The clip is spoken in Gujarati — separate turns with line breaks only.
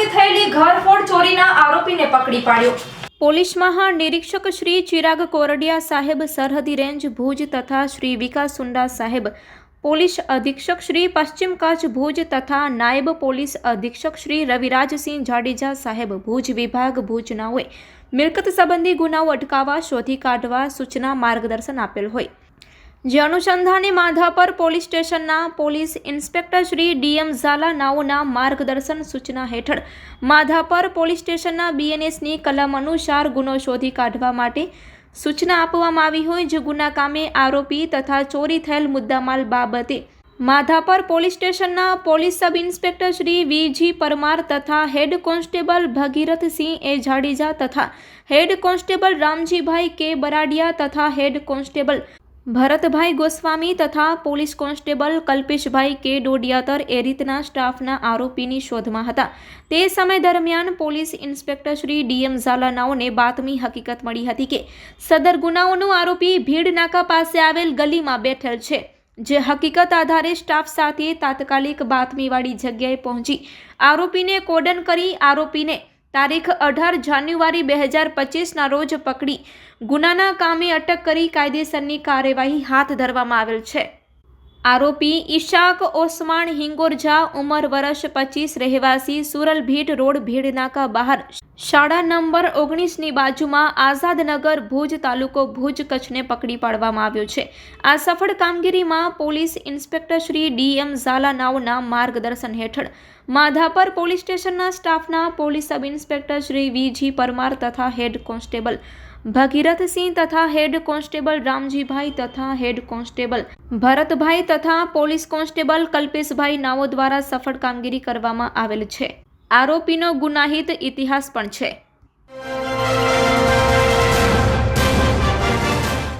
સાથે થયેલી ઘરફોડ ચોરીના આરોપીને પકડી પાડ્યો।
પોલીસ મહાનિરીક્ષક શ્રી ચિરાગ કોરડિયા સાહેબ સરહદી રેન્જ ભુજ તથા શ્રી વિકાસ સુંડા સાહેબ પોલીસ અધિક્ષક શ્રી પશ્ચિમ કચ્છ ભુજ તથા નાયબ પોલીસ અધિક્ષક શ્રી રવિરાજસિંહ જાડેજા સાહેબ ભુજ વિભાગ ભુજનાઓએ મિલકત સંબંધી ગુનાઓ અટકાવવા શોધી કાઢવા સૂચના માર્ગદર્શન આપેલ હોય, જે અનુસંધાને માધાપર પોલીસ સ્ટેશનના police inspector Shri DM Jhala નાઓના માર્ગદર્શન સૂચના હેઠળ માધાપર પોલીસ સ્ટેશનના બીએનએસની કલમ અનુસાર ગુનો શોધી કાઢવા માટે સૂચના આપવામાં આવી હોય, જે ગુના કામે આરોપી તથા ચોરી થયેલ મુદ્દામાલ બાબતે માધાપર પોલીસ સ્ટેશનના police sub inspector Shri VG Parmar તથા હેડ કોન્સ્ટેબલ ભગીરથસિંહ એ જાડેજા તથા હેડ કોન્સ્ટેબલ રામજીભાઈ કે બરાડિયા તથા હેડ કોન્સ્ટેબલ ભરતભાઈ ગોસ્વામી તથા પોલીસ કોન્સ્ટેબલ કલ્પેશભાઈ કે ડોડિયાતર એ રીતના સ્ટાફના આરોપીની શોધમાં હતા। તે સમય દરમિયાન પોલીસ ઇન્સ્પેક્ટર શ્રી ડીએમ ઝાલાનાઓને બાતમી હકીકત મળી હતી કે સદર ગુનાઓનો આરોપી ભીડ નાકા પાસે આવેલ ગલીમાં બેઠેલ છે, જે હકીકત આધારે સ્ટાફ સાથે તાત્કાલિક બાતમીવાળી જગ્યાએ પહોંચી આરોપીને કોડન કરી આરોપીને તારીખ 18 જાન્યુઆરી 2025ના રોજ પકડી ગુનાના કામે અટક કરી કાયદેસરની કાર્યવાહી હાથ ધરવામાં આવેલ છે। આરોપી ઈશાક ઓસમાણ હિંગોરજા ઉંમર વર્ષ 25 રહેવાસી સુરલભીટ રોડ ભીડનાકા બહાર શાળા નંબર 19ની બાજુમાં આઝાદનગર ભુજ તાલુકો ભુજ કચ્છને પકડી પાડવામાં આવ્યો છે। આ સફળ કામગીરીમાં police inspector Shri DM Jhala નાઓના માર્ગદર્શન હેઠળ માધાપર પોલીસ સ્ટેશનના સ્ટાફના police sub inspector Shri VG Parmar તથા હેડ કોન્સ્ટેબલ ભગીરથસિંહ તથા હેડ કોન્સ્ટેબલ રામજીભાઈ તથા હેડ કોન્સ્ટેબલ ભરતભાઈ તથા પોલીસ કોન્સ્ટેબલ કલ્પેશભાઈ નાઓ દ્વારા સફળ કામગીરી કરવામાં આવેલ છે। આરોપીનો ગુનાહિત ઇતિહાસ પણ છે।